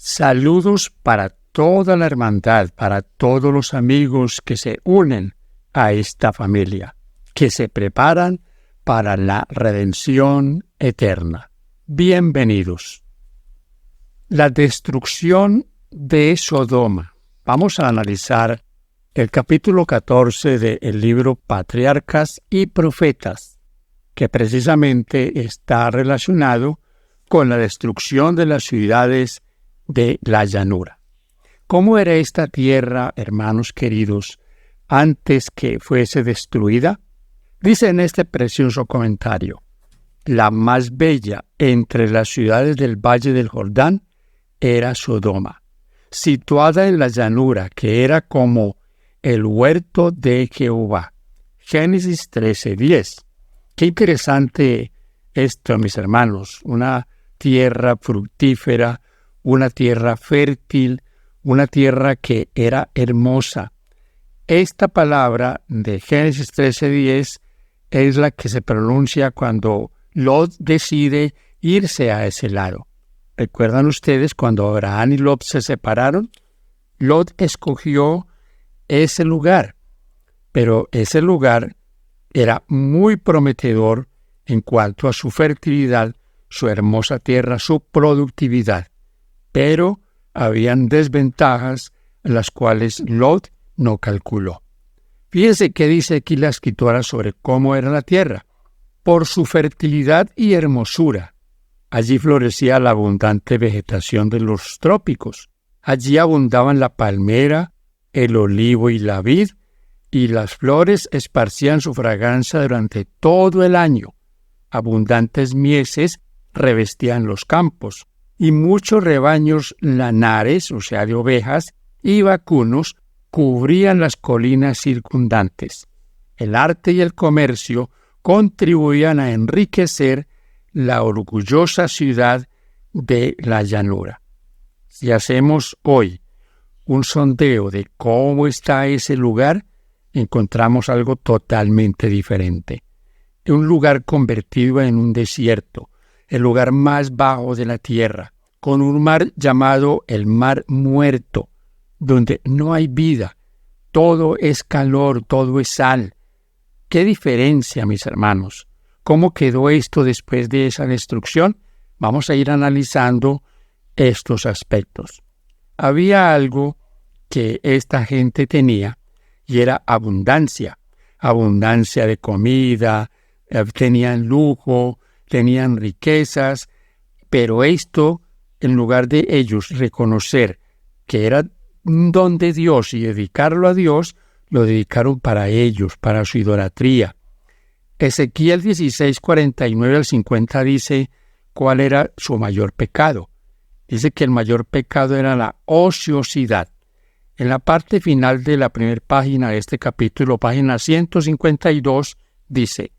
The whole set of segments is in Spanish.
Saludos para toda la hermandad, para todos los amigos que se unen a esta familia, que se preparan para la redención eterna. Bienvenidos. La destrucción de Sodoma. Vamos a analizar el capítulo 14 del libro Patriarcas y Profetas, que precisamente está relacionado con la destrucción de las ciudades de la llanura. ¿Cómo era esta tierra, hermanos queridos, antes que fuese destruida? Dice en este precioso comentario: la más bella entre las ciudades del Valle del Jordán era Sodoma, situada en la llanura, que era como el huerto de Jehová. Génesis 13:10. Qué interesante esto, mis hermanos. Una tierra fructífera, una tierra fértil, una tierra que era hermosa. Esta palabra de Génesis 13:10 es la que se pronuncia cuando Lot decide irse a ese lado. ¿Recuerdan ustedes cuando Abraham y Lot se separaron? Lot escogió ese lugar, pero ese lugar era muy prometedor en cuanto a su fertilidad, su hermosa tierra, su productividad. Pero habían desventajas las cuales Lot no calculó. Fíjense qué dice aquí la escritora sobre cómo era la tierra. Por su fertilidad y hermosura, allí florecía la abundante vegetación de los trópicos. Allí abundaban la palmera, el olivo y la vid, y las flores esparcían su fragancia durante todo el año. Abundantes mieses revestían los campos, y muchos rebaños lanares, o sea, de ovejas, y vacunos, cubrían las colinas circundantes. El arte y el comercio contribuían a enriquecer la orgullosa ciudad de la llanura. Si hacemos hoy un sondeo de cómo está ese lugar, encontramos algo totalmente diferente. Un lugar convertido en un desierto, el lugar más bajo de la tierra, con un mar llamado el Mar Muerto, donde no hay vida, todo es calor, todo es sal. ¿Qué diferencia, mis hermanos? ¿Cómo quedó esto después de esa destrucción? Vamos a ir analizando estos aspectos. Había algo que esta gente tenía y era abundancia de comida, tenían lujo, tenían riquezas, pero esto, en lugar de ellos reconocer que era un don de Dios y dedicarlo a Dios, lo dedicaron para ellos, para su idolatría. Ezequiel 16:49 al 50 dice cuál era su mayor pecado. Dice que el mayor pecado era la ociosidad. En la parte final de la primera página de este capítulo, página 152, dice: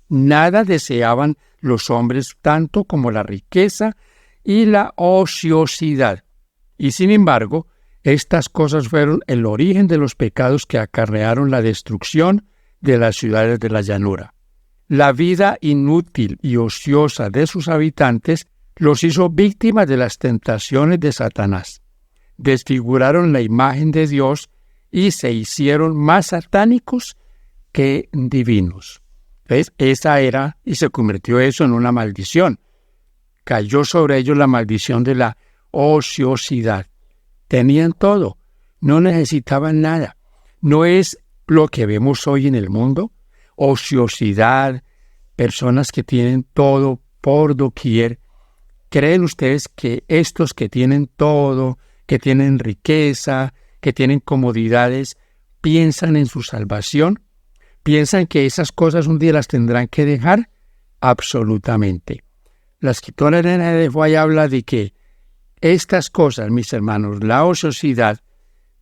nada deseaban los hombres tanto como la riqueza y la ociosidad. Y sin embargo, estas cosas fueron el origen de los pecados que acarrearon la destrucción de las ciudades de la llanura. La vida inútil y ociosa de sus habitantes los hizo víctimas de las tentaciones de Satanás. Desfiguraron la imagen de Dios y se hicieron más satánicos que divinos. ¿Ves? Esa era, y se convirtió eso en una maldición. Cayó sobre ellos la maldición de la ociosidad. Tenían todo, no necesitaban nada. No es lo que vemos hoy en el mundo, ociosidad, personas que tienen todo por doquier. ¿Creen ustedes que estos que tienen todo, que tienen riqueza, que tienen comodidades, piensan en su salvación? ¿Piensan que esas cosas un día las tendrán que dejar? Absolutamente. La escritora Elena de White habla de que estas cosas, mis hermanos, la ociosidad,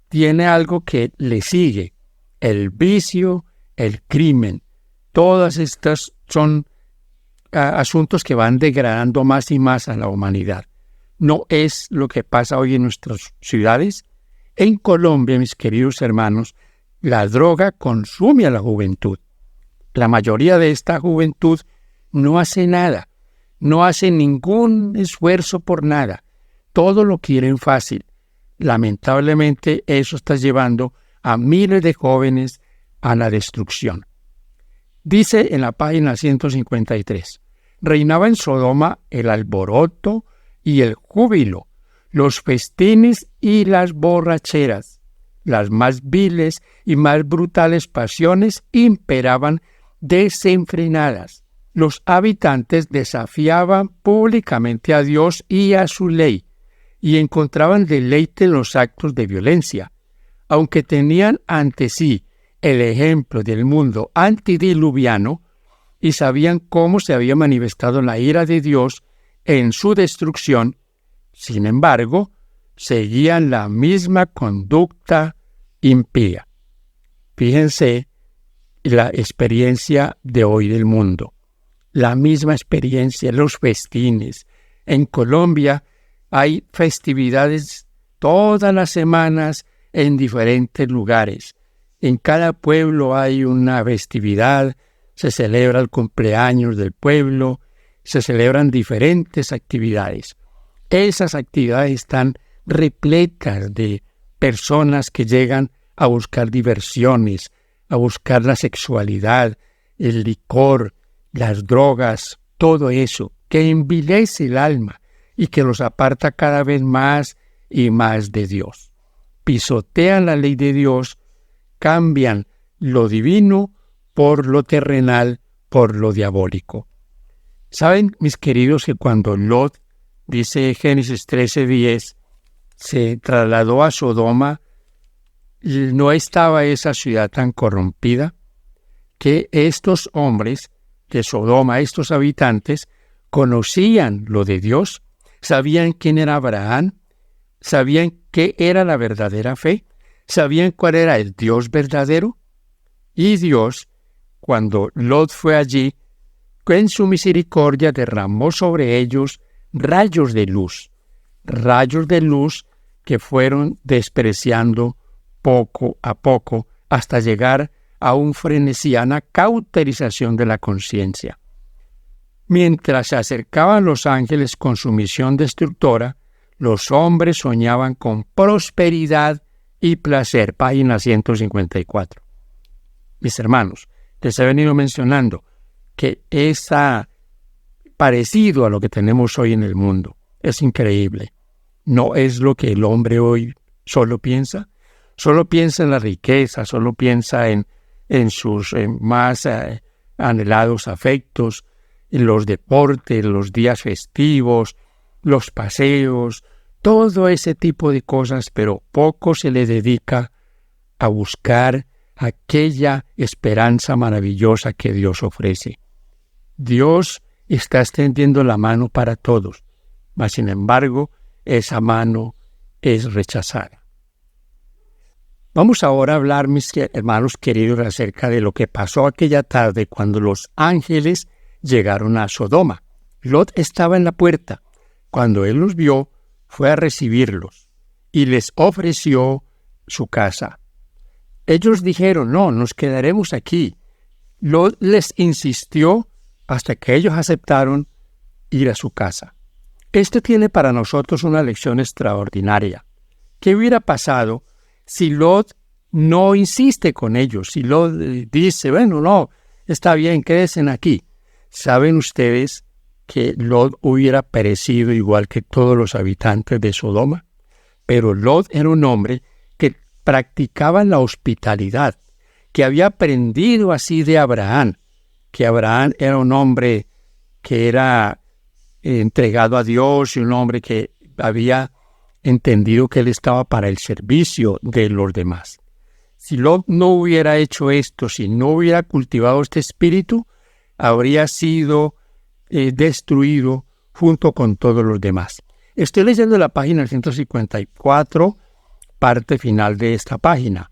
tiene algo que le sigue: el vicio, el crimen. Todas estas son asuntos que van degradando más y más a la humanidad. ¿No es lo que pasa hoy en nuestras ciudades? En Colombia, mis queridos hermanos, la droga consume a la juventud. La mayoría de esta juventud no hace nada, no hace ningún esfuerzo por nada. todo lo quieren fácil. Lamentablemente, eso está llevando a miles de jóvenes a la destrucción. Dice en la página 153, reinaba en Sodoma el alboroto y el júbilo, los festines y las borracheras. Las más viles y más brutales pasiones imperaban desenfrenadas. Los habitantes desafiaban públicamente a Dios y a su ley, y encontraban deleite en los actos de violencia. Aunque tenían ante sí el ejemplo del mundo antidiluviano y sabían cómo se había manifestado la ira de Dios en su destrucción, sin embargo, seguían la misma conducta impía. Fíjense la experiencia de hoy del mundo. La misma experiencia, los festines. En Colombia hay festividades todas las semanas en diferentes lugares. En cada pueblo hay una festividad, se celebra el cumpleaños del pueblo, se celebran diferentes actividades. Esas actividades están repletas de personas que llegan a buscar diversiones, a buscar la sexualidad, el licor, las drogas, todo eso que envilece el alma y que los aparta cada vez más y más de Dios. Pisotean la ley de Dios, cambian lo divino por lo terrenal, por lo diabólico. ¿Saben, mis queridos, que cuando Lot, dice Génesis 13:10, se trasladó a Sodoma, no estaba esa ciudad tan corrompida? Que estos hombres de Sodoma, estos habitantes, conocían lo de Dios, sabían quién era Abraham, sabían qué era la verdadera fe, sabían cuál era el Dios verdadero. Y Dios, cuando Lot fue allí, en su misericordia derramó sobre ellos rayos de luz que fueron despreciando poco a poco hasta llegar a un frenesí, a una cauterización de la conciencia. Mientras se acercaban los ángeles con su misión destructora, los hombres soñaban con prosperidad y placer. Página 154. Mis hermanos, les he venido mencionando que es parecido a lo que tenemos hoy en el mundo. Es increíble. No es lo que el hombre hoy solo piensa. Solo piensa en la riqueza, solo piensa en sus más anhelados afectos, en los deportes, los días festivos, los paseos, todo ese tipo de cosas, pero poco se le dedica a buscar aquella esperanza maravillosa que Dios ofrece. Dios está extendiendo la mano para todos, mas sin embargo, esa mano es rechazada. Vamos ahora a hablar, mis hermanos queridos, acerca de lo que pasó aquella tarde cuando los ángeles llegaron a Sodoma. Lot estaba en la puerta. Cuando él los vio, fue a recibirlos y les ofreció su casa. Ellos dijeron, no, nos quedaremos aquí. Lot les insistió hasta que ellos aceptaron ir a su casa. Esto tiene para nosotros una lección extraordinaria. ¿Qué hubiera pasado si Lot no insiste con ellos? Si Lot dice, bueno, no, está bien, quédense aquí. ¿Saben ustedes que Lot hubiera perecido igual que todos los habitantes de Sodoma? Pero Lot era un hombre que practicaba la hospitalidad, que había aprendido así de Abraham, que Abraham era un hombre que era entregado a Dios y un hombre que había entendido que él estaba para el servicio de los demás. Si Lot no hubiera hecho esto, si no hubiera cultivado este espíritu, habría sido destruido junto con todos los demás. Estoy leyendo la página 154, parte final de esta página.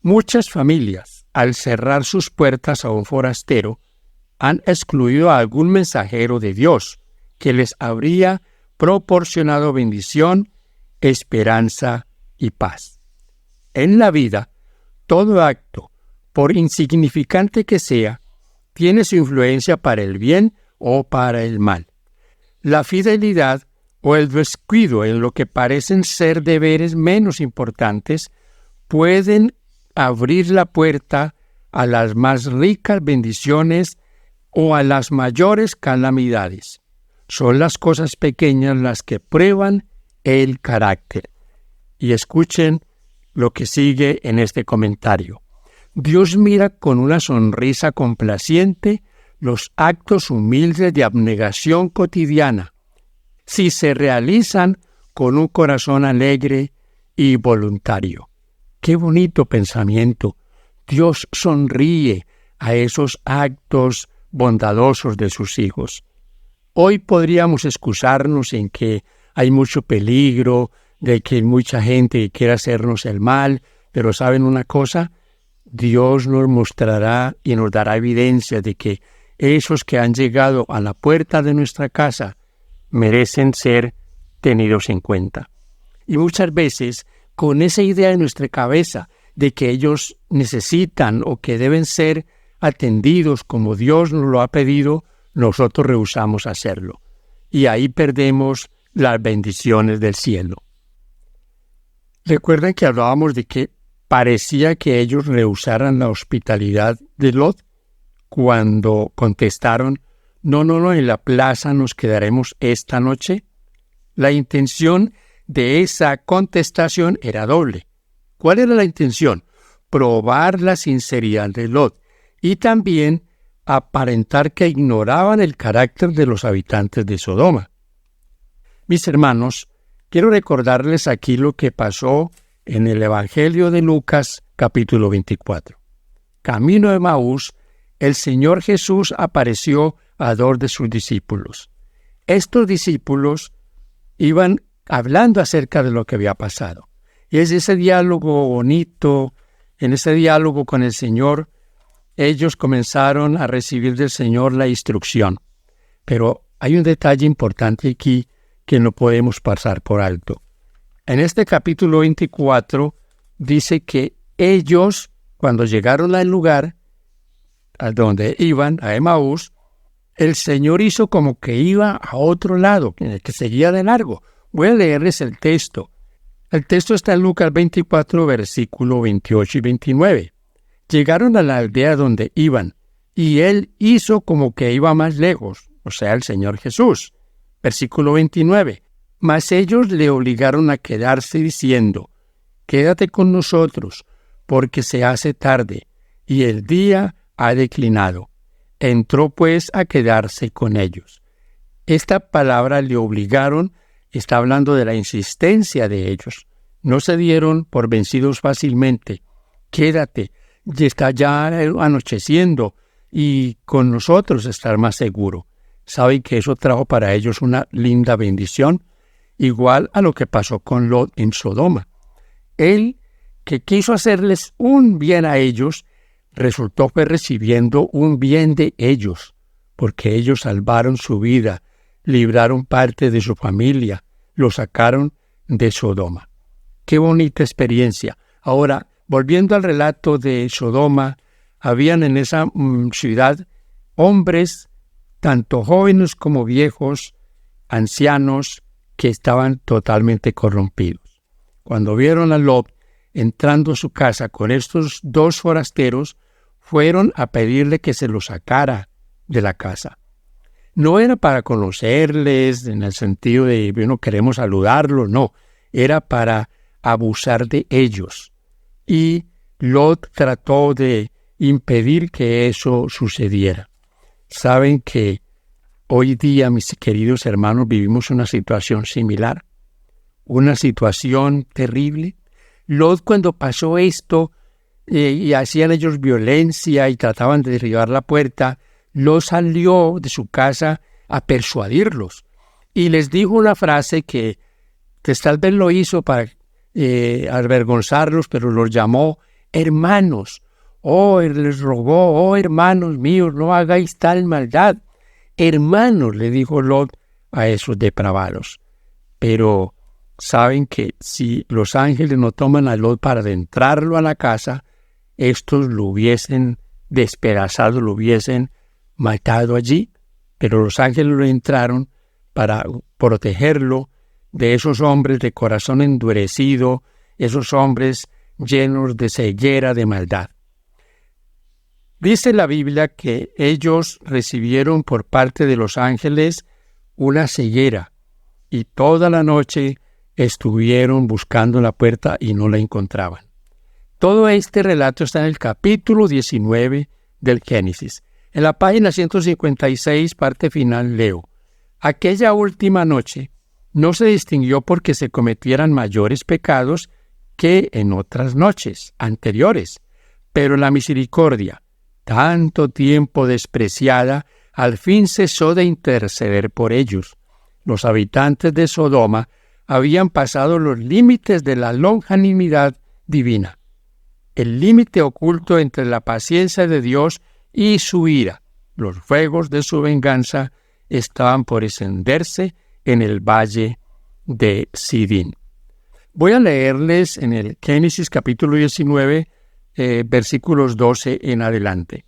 Muchas familias, al cerrar sus puertas a un forastero, han excluido a algún mensajero de Dios que les habría proporcionado bendición, esperanza y paz. En la vida, todo acto, por insignificante que sea, tiene su influencia para el bien o para el mal. La fidelidad o el descuido en lo que parecen ser deberes menos importantes pueden abrir la puerta a las más ricas bendiciones o a las mayores calamidades. Son las cosas pequeñas las que prueban el carácter. Y escuchen lo que sigue en este comentario. Dios mira con una sonrisa complaciente los actos humildes de abnegación cotidiana, si se realizan con un corazón alegre y voluntario. ¡Qué bonito pensamiento! Dios sonríe a esos actos bondadosos de sus hijos. Hoy podríamos excusarnos en que hay mucho peligro, de que hay mucha gente que quiere hacernos el mal, pero ¿saben una cosa? Dios nos mostrará y nos dará evidencia de que esos que han llegado a la puerta de nuestra casa merecen ser tenidos en cuenta. Y muchas veces, con esa idea en nuestra cabeza de que ellos necesitan o que deben ser atendidos como Dios nos lo ha pedido, nosotros rehusamos hacerlo. Y ahí perdemos las bendiciones del cielo. Recuerden que hablábamos de que parecía que ellos rehusaran la hospitalidad de Lot cuando contestaron: no, en la plaza nos quedaremos esta noche. La intención de esa contestación era doble. ¿Cuál era la intención? Probar la sinceridad de Lot y también aparentar que ignoraban el carácter de los habitantes de Sodoma. Mis hermanos, quiero recordarles aquí lo que pasó en el Evangelio de Lucas, capítulo 24. Camino de Emaús, el Señor Jesús apareció a 2 de sus discípulos. Estos discípulos iban hablando acerca de lo que había pasado. Y es ese diálogo bonito, en ese diálogo con el Señor, ellos comenzaron a recibir del Señor la instrucción. Pero hay un detalle importante aquí que no podemos pasar por alto. En este capítulo 24 dice que ellos, cuando llegaron al lugar a donde iban, a Emaús, el Señor hizo como que iba a otro lado, que seguía de largo. Voy a leerles el texto. El texto está en Lucas 24, versículo 28 y 29. Llegaron a la aldea donde iban, y él hizo como que iba más lejos, o sea, el Señor Jesús. Versículo 29. Mas ellos le obligaron a quedarse diciendo: quédate con nosotros, porque se hace tarde, y el día ha declinado. Entró pues a quedarse con ellos. Esta palabra le obligaron está hablando de la insistencia de ellos. No se dieron por vencidos fácilmente. Quédate, y está ya anocheciendo, y con nosotros estar más seguro. ¿Saben que eso trajo para ellos una linda bendición? Igual a lo que pasó con Lot en Sodoma. Él, que quiso hacerles un bien a ellos, resultó recibiendo un bien de ellos, porque ellos salvaron su vida, libraron parte de su familia, lo sacaron de Sodoma. ¡Qué bonita experiencia! Ahora, volviendo al relato de Sodoma, habían en esa ciudad hombres, tanto jóvenes como viejos, ancianos, que estaban totalmente corrompidos. Cuando vieron a Lot entrando a su casa con estos 2 forasteros, fueron a pedirle que se los sacara de la casa. No era para conocerles en el sentido de, bueno, queremos saludarlos, no. Era para abusar de ellos. Y Lot trató de impedir que eso sucediera. Saben que hoy día, mis queridos hermanos, vivimos una situación similar. Una situación terrible. Lot, cuando pasó esto, y hacían ellos violencia y trataban de derribar la puerta, Lot salió de su casa a persuadirlos y les dijo una frase que tal vez lo hizo para avergonzarlos, pero los llamó hermanos. Les rogó: hermanos míos, no hagáis tal maldad. Hermanos, le dijo Lot a esos depravados. Pero saben que si los ángeles no toman a Lot para adentrarlo a la casa, estos lo hubiesen despedazado, lo hubiesen matado allí, pero los ángeles lo entraron para protegerlo de esos hombres de corazón endurecido, esos hombres llenos de ceguera de maldad. Dice la Biblia que ellos recibieron por parte de los ángeles una ceguera y toda la noche estuvieron buscando la puerta y no la encontraban. Todo este relato está en el capítulo 19 del Génesis. En la página 156, parte final, leo: aquella última noche no se distinguió porque se cometieran mayores pecados que en otras noches anteriores, pero la misericordia, tanto tiempo despreciada, al fin cesó de interceder por ellos. Los habitantes de Sodoma habían pasado los límites de la longanimidad divina, el límite oculto entre la paciencia de Dios y su ira. Los fuegos de su venganza estaban por encenderse en el valle de Sidín. Voy a leerles en el Génesis capítulo 19, versículos 12 en adelante.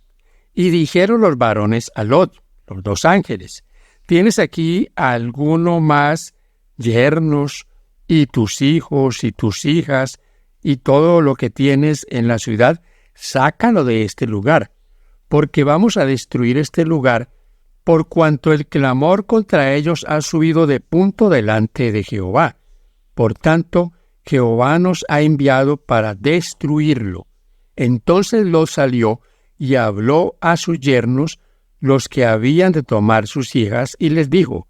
Y dijeron los varones a Lot, los dos ángeles: ¿tienes aquí alguno más yernos y tus hijos y tus hijas y todo lo que tienes en la ciudad? Sácalo de este lugar, porque vamos a destruir este lugar, por cuanto el clamor contra ellos ha subido de punto delante de Jehová. Por tanto, Jehová nos ha enviado para destruirlo. Entonces Lot salió y habló a sus yernos, los que habían de tomar sus hijas, y les dijo: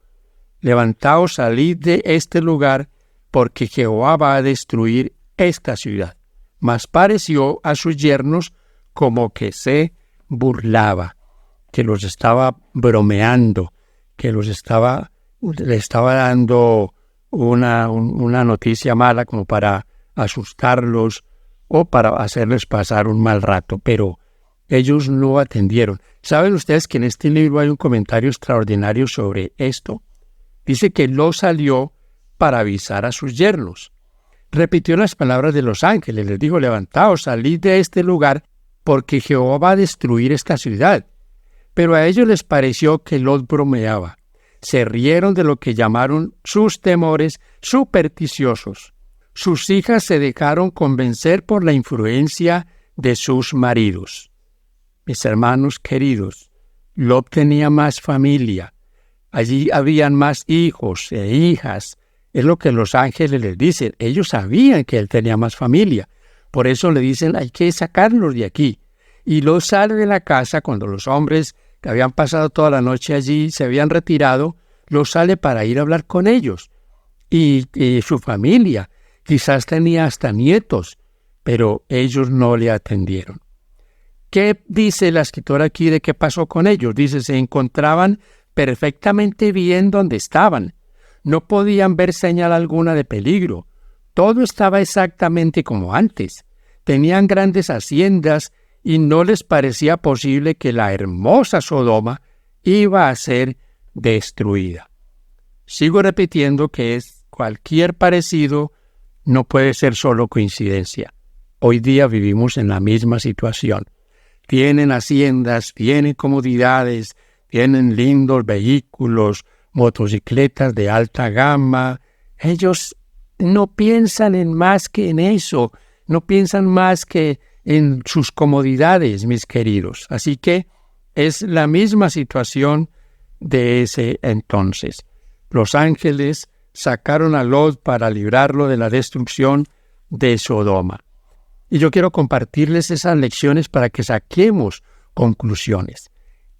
levantaos, salid de este lugar, porque Jehová va a destruir esta ciudad. Mas pareció a sus yernos como que se burlaba, que los estaba bromeando, que le estaba dando una noticia mala como para asustarlos o para hacerles pasar un mal rato, pero ellos no atendieron. ¿Saben ustedes que en este libro hay un comentario extraordinario sobre esto? Dice que Lot salió para avisar a sus yernos. Repitió las palabras de los ángeles, les dijo: levantaos, salid de este lugar, porque Jehová va a destruir esta ciudad. Pero a ellos les pareció que Lot bromeaba. Se rieron de lo que llamaron sus temores supersticiosos. Sus hijas se dejaron convencer por la influencia de sus maridos. Mis hermanos queridos, Lot tenía más familia. Allí habían más hijos e hijas. Es lo que los ángeles les dicen. Ellos sabían que él tenía más familia. Por eso le dicen: hay que sacarlos de aquí. Y Lot sale de la casa cuando los hombres que habían pasado toda la noche allí se habían retirado. Lot sale para ir a hablar con ellos. Y su familia, quizás tenía hasta nietos, pero ellos no le atendieron. ¿Qué dice la escritora aquí de qué pasó con ellos? Dice: se encontraban perfectamente bien donde estaban. No podían ver señal alguna de peligro. Todo estaba exactamente como antes. Tenían grandes haciendas y no les parecía posible que la hermosa Sodoma iba a ser destruida. Sigo repitiendo que cualquier parecido no puede ser solo coincidencia. Hoy día vivimos en la misma situación. Tienen haciendas, tienen comodidades, tienen lindos vehículos, motocicletas de alta gama. Ellos no piensan en más que en eso, no piensan más que en sus comodidades, mis queridos. Así que es la misma situación de ese entonces. Los ángeles sacaron a Lot para librarlo de la destrucción de Sodoma. Y yo quiero compartirles esas lecciones para que saquemos conclusiones.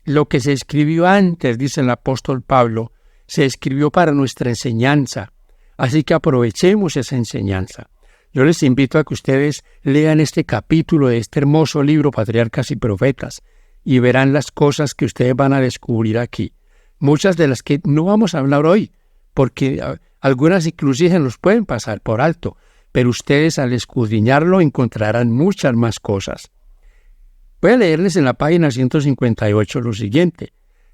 Lo que se escribió antes, dice el apóstol Pablo, se escribió para nuestra enseñanza. Así que aprovechemos esa enseñanza. Yo les invito a que ustedes lean este capítulo de este hermoso libro, Patriarcas y Profetas, y verán las cosas que ustedes van a descubrir aquí. Muchas de las que no vamos a hablar hoy, porque algunas inclusive nos pueden pasar por alto, pero ustedes al escudriñarlo encontrarán muchas más cosas. Voy a leerles en la página 158 lo siguiente.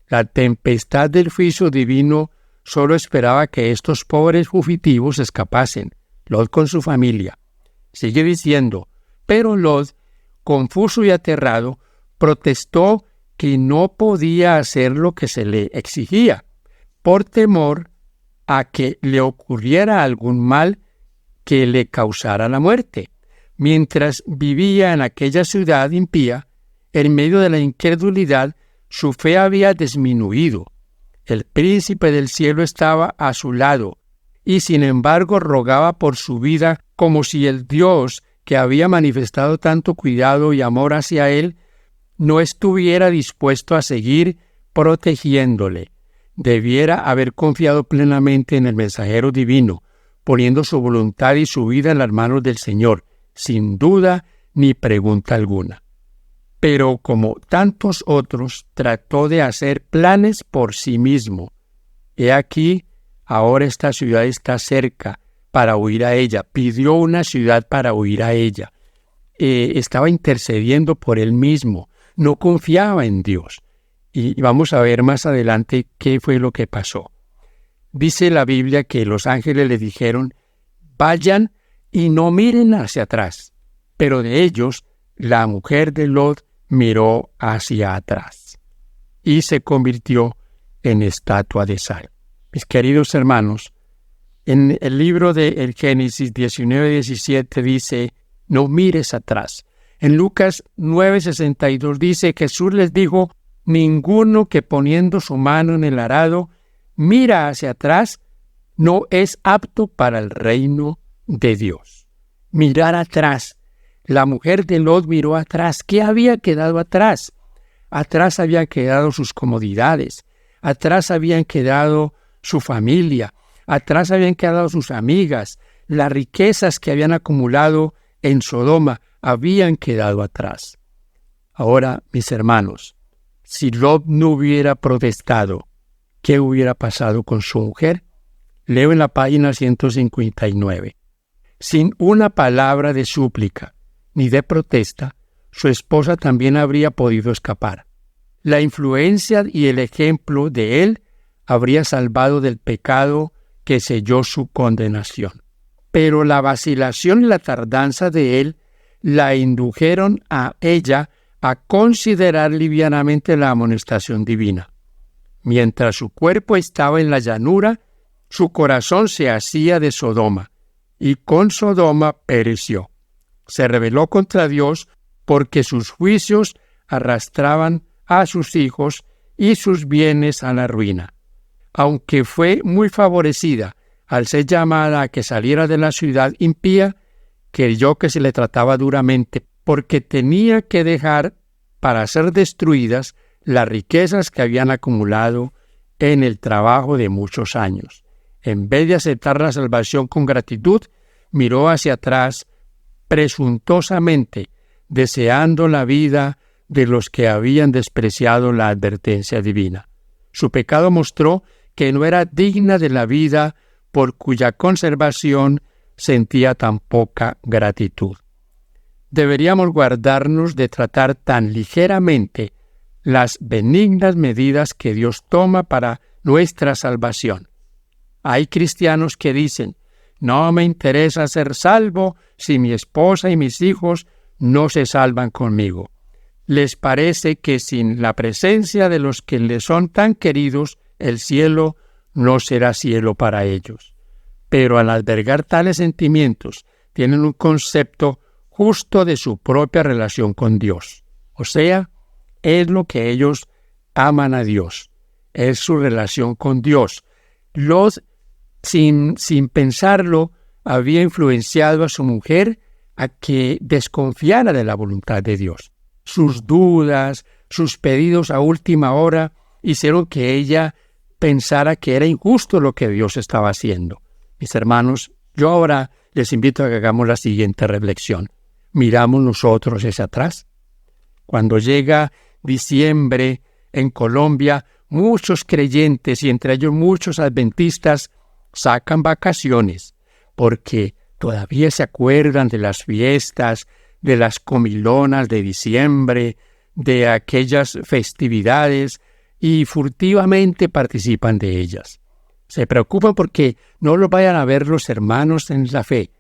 La tempestad del juicio divino solo esperaba que estos pobres fugitivos escapasen, Lot con su familia. Sigue diciendo: pero Lot, confuso y aterrado, protestó que no podía hacer lo que se le exigía, por temor a que le ocurriera algún mal que le causara la muerte. Mientras vivía en aquella ciudad impía, en medio de la incredulidad, su fe había disminuido. El príncipe del cielo estaba a su lado, y sin embargo rogaba por su vida como si el Dios que había manifestado tanto cuidado y amor hacia él no estuviera dispuesto a seguir protegiéndole. Debiera haber confiado plenamente en el mensajero divino, poniendo su voluntad y su vida en las manos del Señor, sin duda ni pregunta alguna. Pero como tantos otros, trató de hacer planes por sí mismo. He aquí, ahora esta ciudad está cerca para huir a ella. Pidió una ciudad para huir a ella. Estaba intercediendo por él mismo. No confiaba en Dios. Y vamos a ver más adelante qué fue lo que pasó. Dice la Biblia que los ángeles le dijeron, vayan y no miren hacia atrás. Pero de ellos, la mujer de Lot miró hacia atrás y se convirtió en estatua de sal. Mis queridos hermanos, en el libro de Génesis 19:17 dice, no mires atrás. En Lucas 9:62 dice, Jesús les dijo, ninguno que poniendo su mano en el arado mira hacia atrás no es apto para el reino de Dios. Mirar atrás. La mujer de Lot miró atrás. ¿Qué había quedado atrás? Atrás habían quedado sus comodidades. Atrás habían quedado su familia. Atrás habían quedado sus amigas. Las riquezas que habían acumulado en Sodoma habían quedado atrás. Ahora, mis hermanos, si Lot no hubiera protestado, ¿qué hubiera pasado con su mujer? Leo en la página 159. Sin una palabra de súplica ni de protesta, su esposa también habría podido escapar. La influencia y el ejemplo de él habría salvado del pecado que selló su condenación. Pero la vacilación y la tardanza de él la indujeron a ella a considerar livianamente la amonestación divina. Mientras su cuerpo estaba en la llanura, su corazón se hacía de Sodoma, y con Sodoma pereció. Se rebeló contra Dios porque sus juicios arrastraban a sus hijos y sus bienes a la ruina. Aunque fue muy favorecida al ser llamada a que saliera de la ciudad impía, creyó que se le trataba duramente porque tenía que dejar para ser destruidas las riquezas que habían acumulado en el trabajo de muchos años. En vez de aceptar la salvación con gratitud, miró hacia atrás presuntuosamente, deseando la vida de los que habían despreciado la advertencia divina. Su pecado mostró que no era digna de la vida por cuya conservación sentía tan poca gratitud. Deberíamos guardarnos de tratar tan ligeramente las benignas medidas que Dios toma para nuestra salvación. Hay cristianos que dicen, no me interesa ser salvo si mi esposa y mis hijos no se salvan conmigo. Les parece que sin la presencia de los que les son tan queridos, el cielo no será cielo para ellos. Pero al albergar tales sentimientos, tienen un concepto justo de su propia relación con Dios. O sea, es lo que ellos aman a Dios. Es su relación con Dios. Lot, sin pensarlo, había influenciado a su mujer a que desconfiara de la voluntad de Dios. Sus dudas, sus pedidos a última hora, hicieron que ella pensara que era injusto lo que Dios estaba haciendo. Mis hermanos, yo ahora les invito a que hagamos la siguiente reflexión. ¿Miramos nosotros hacia atrás? Cuando llega diciembre en Colombia, muchos creyentes y entre ellos muchos adventistas sacan vacaciones porque todavía se acuerdan de las fiestas, de las comilonas de diciembre, de aquellas festividades y furtivamente participan de ellas. Se preocupan porque no los vayan a ver los hermanos en la fe,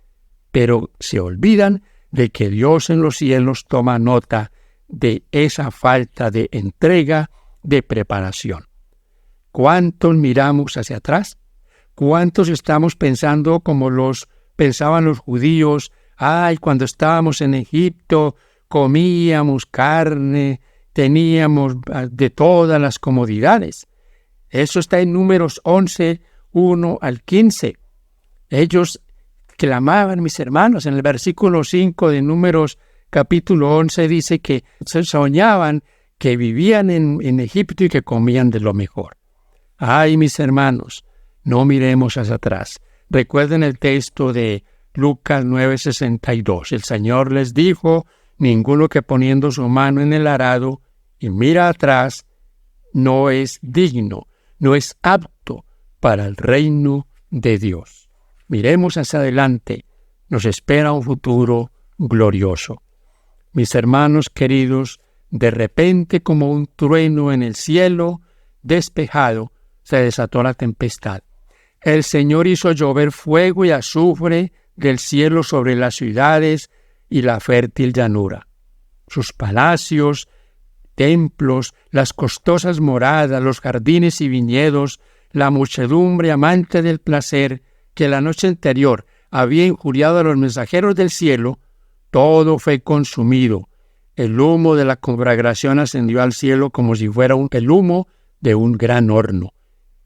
pero se olvidan de que Dios en los cielos toma nota de esa falta de entrega, de preparación. ¿Cuántos miramos hacia atrás? ¿Cuántos estamos pensando como los pensaban los judíos? Ay, cuando estábamos en Egipto, comíamos carne, teníamos de todas las comodidades. Eso está en Números 11, 1 al 15. Ellos clamaban, mis hermanos, en el versículo 5 de Números capítulo 11 dice que se soñaban que vivían en Egipto y que comían de lo mejor. Ay, mis hermanos, no miremos hacia atrás. Recuerden el texto de Lucas 9:62. El Señor les dijo, ninguno que poniendo su mano en el arado y mira atrás, no es digno, no es apto para el reino de Dios. Miremos hacia adelante, nos espera un futuro glorioso. Mis hermanos queridos, de repente como un trueno en el cielo despejado, se desató la tempestad. El Señor hizo llover fuego y azufre del cielo sobre las ciudades y la fértil llanura. Sus palacios, templos, las costosas moradas, los jardines y viñedos, la muchedumbre amante del placer que la noche anterior había injuriado a los mensajeros del cielo, todo fue consumido. El humo de la conflagración ascendió al cielo como si fuera el humo de un gran horno,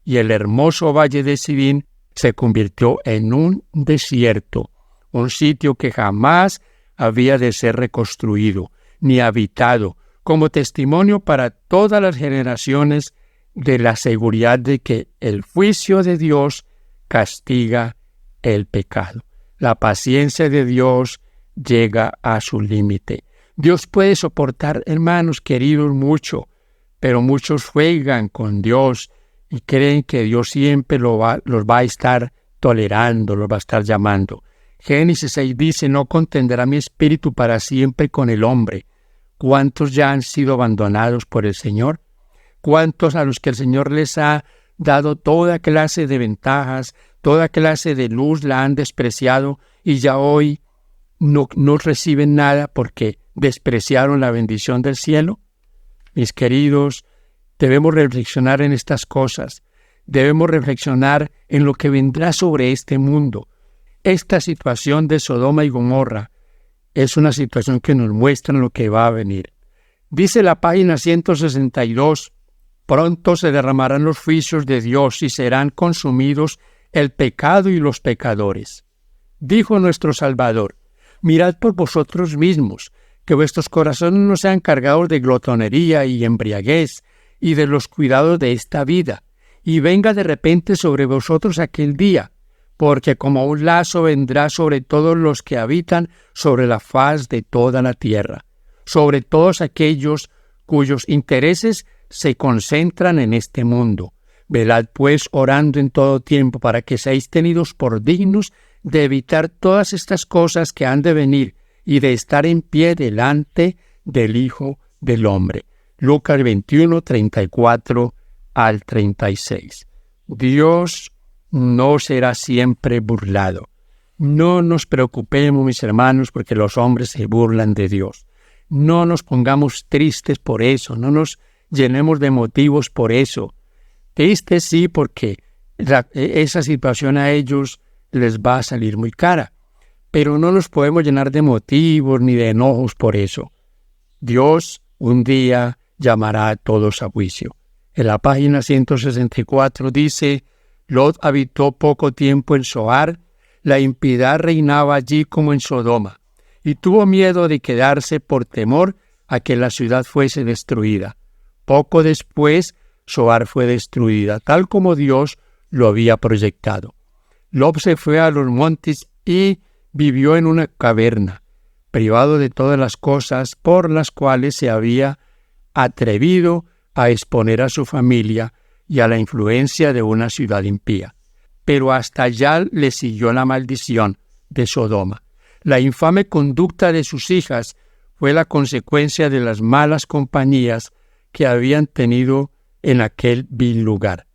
y el hermoso valle de Sidín se convirtió en un desierto, un sitio que jamás había de ser reconstruido ni habitado, como testimonio para todas las generaciones de la seguridad de que el juicio de Dios castiga el pecado. La paciencia de Dios llega a su límite. Dios puede soportar, hermanos queridos, mucho, pero muchos juegan con Dios y creen que Dios siempre los va a estar tolerando, los va a estar llamando. Génesis 6 dice, no contenderá mi espíritu para siempre con el hombre. ¿Cuántos ya han sido abandonados por el Señor? ¿Cuántos a los que el Señor les ha dado toda clase de ventajas, toda clase de luz la han despreciado y ya hoy no reciben nada porque despreciaron la bendición del cielo? Mis queridos, debemos reflexionar en estas cosas. Debemos reflexionar en lo que vendrá sobre este mundo. Esta situación de Sodoma y Gomorra es una situación que nos muestra lo que va a venir. Dice la página 162, pronto se derramarán los juicios de Dios y serán consumidos el pecado y los pecadores. Dijo nuestro Salvador, mirad por vosotros mismos, que vuestros corazones no sean cargados de glotonería y embriaguez y de los cuidados de esta vida, y venga de repente sobre vosotros aquel día, porque como un lazo vendrá sobre todos los que habitan sobre la faz de toda la tierra, sobre todos aquellos cuyos intereses se concentran en este mundo. Velad pues orando en todo tiempo para que seáis tenidos por dignos de evitar todas estas cosas que han de venir y de estar en pie delante del Hijo del Hombre. Lucas 21, 34 al 36. Dios no será siempre burlado. No nos preocupemos, mis hermanos, porque los hombres se burlan de Dios. No nos pongamos tristes por eso, no nos llenemos de motivos por eso. Tristes sí, porque esa situación a ellos les va a salir muy cara, pero no nos podemos llenar de motivos ni de enojos por eso. Dios un día llamará a todos a juicio. En la página 164 dice, Lot habitó poco tiempo en Zoar, la impiedad reinaba allí como en Sodoma, y tuvo miedo de quedarse por temor a que la ciudad fuese destruida. Poco después, Zoar fue destruida, tal como Dios lo había proyectado. Lot se fue a los montes y vivió en una caverna, privado de todas las cosas por las cuales se había atrevido a exponer a su familia y a la influencia de una ciudad impía. Pero hasta allá le siguió la maldición de Sodoma. La infame conducta de sus hijas fue la consecuencia de las malas compañías que habían tenido en aquel vil lugar.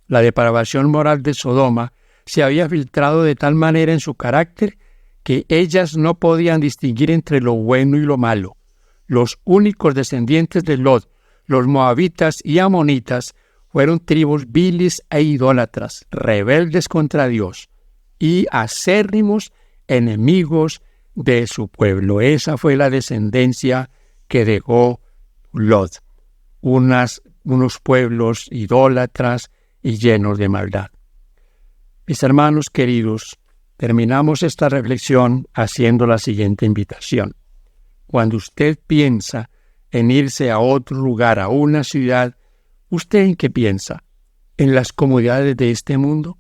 La depravación moral de Sodoma se había filtrado de tal manera en su carácter que ellas no podían distinguir entre lo bueno y lo malo. Los únicos descendientes de Lot, los moabitas y amonitas, fueron tribus viles e idólatras, rebeldes contra Dios y acérrimos enemigos de su pueblo. Esa fue la descendencia que dejó Lot, unos pueblos idólatras y llenos de maldad. Mis hermanos queridos, terminamos esta reflexión haciendo la siguiente invitación. Cuando usted piensa en irse a otro lugar, a una ciudad, ¿usted en qué piensa? ¿En las comodidades de este mundo?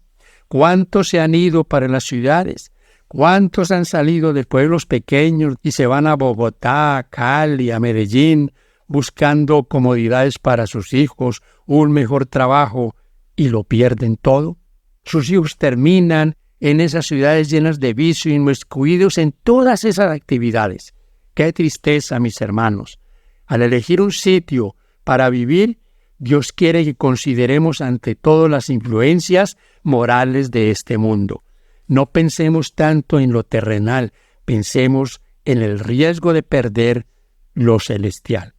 ¿Cuántos se han ido para las ciudades? ¿Cuántos han salido de pueblos pequeños y se van a Bogotá, a Cali, a Medellín, buscando comodidades para sus hijos, un mejor trabajo, y lo pierden todo? Sus hijos terminan en esas ciudades llenas de vicio y inmiscuidos en todas esas actividades. ¡Qué tristeza, mis hermanos! Al elegir un sitio para vivir, Dios quiere que consideremos ante todo las influencias morales de este mundo. No pensemos tanto en lo terrenal, pensemos en el riesgo de perder lo celestial.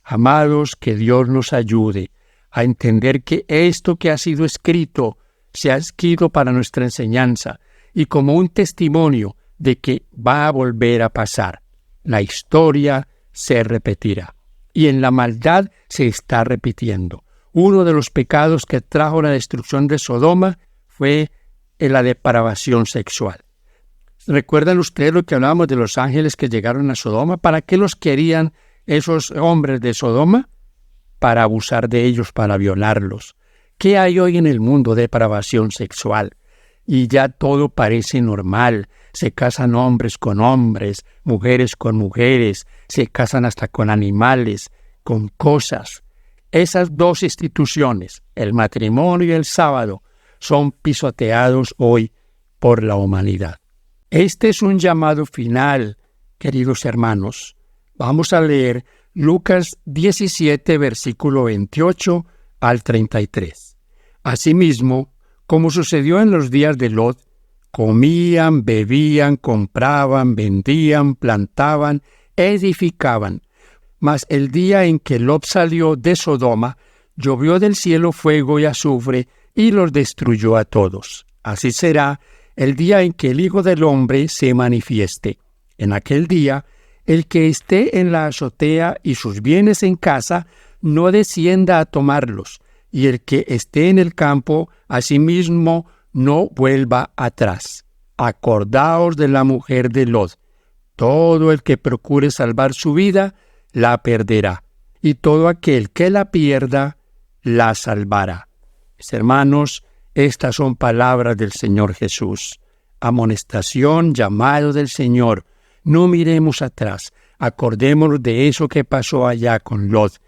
Amados, que Dios nos ayude a entender que esto que ha sido escrito se ha escrito para nuestra enseñanza y como un testimonio de que va a volver a pasar. La historia se repetirá y en la maldad se está repitiendo. Uno de los pecados que trajo la destrucción de Sodoma fue la depravación sexual. ¿Recuerdan ustedes lo que hablábamos de los ángeles que llegaron a Sodoma? ¿Para qué los querían esos hombres de Sodoma? Para abusar de ellos, para violarlos. ¿Qué hay hoy en el mundo? Depravación sexual. Y ya todo parece normal. Se casan hombres con hombres, mujeres con mujeres, se casan hasta con animales, con cosas. Esas dos instituciones, el matrimonio y el sábado, son pisoteados hoy por la humanidad. Este es un llamado final, queridos hermanos. Vamos a leer Lucas 17, versículo 28 al 33. Asimismo, como sucedió en los días de Lot, comían, bebían, compraban, vendían, plantaban, edificaban. Mas el día en que Lot salió de Sodoma, llovió del cielo fuego y azufre, y los destruyó a todos. Así será el día en que el Hijo del Hombre se manifieste. En aquel día, el que esté en la azotea y sus bienes en casa, no descienda a tomarlos, y el que esté en el campo, asimismo, no vuelva atrás. Acordaos de la mujer de Lot. Todo el que procure salvar su vida, la perderá, y todo aquel que la pierda, la salvará. Mis hermanos, estas son palabras del Señor Jesús. Amonestación, llamado del Señor. No miremos atrás. Acordémonos de eso que pasó allá con Lot.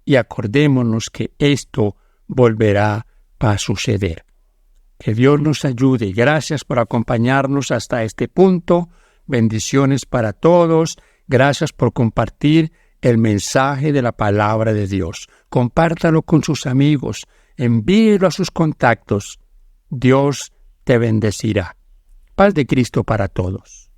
Y acordémonos que esto volverá a suceder. Que Dios nos ayude. Gracias por acompañarnos hasta este punto. Bendiciones para todos. Gracias por compartir el mensaje de la palabra de Dios. Compártalo con sus amigos. Envíelo a sus contactos. Dios te bendecirá. Paz de Cristo para todos.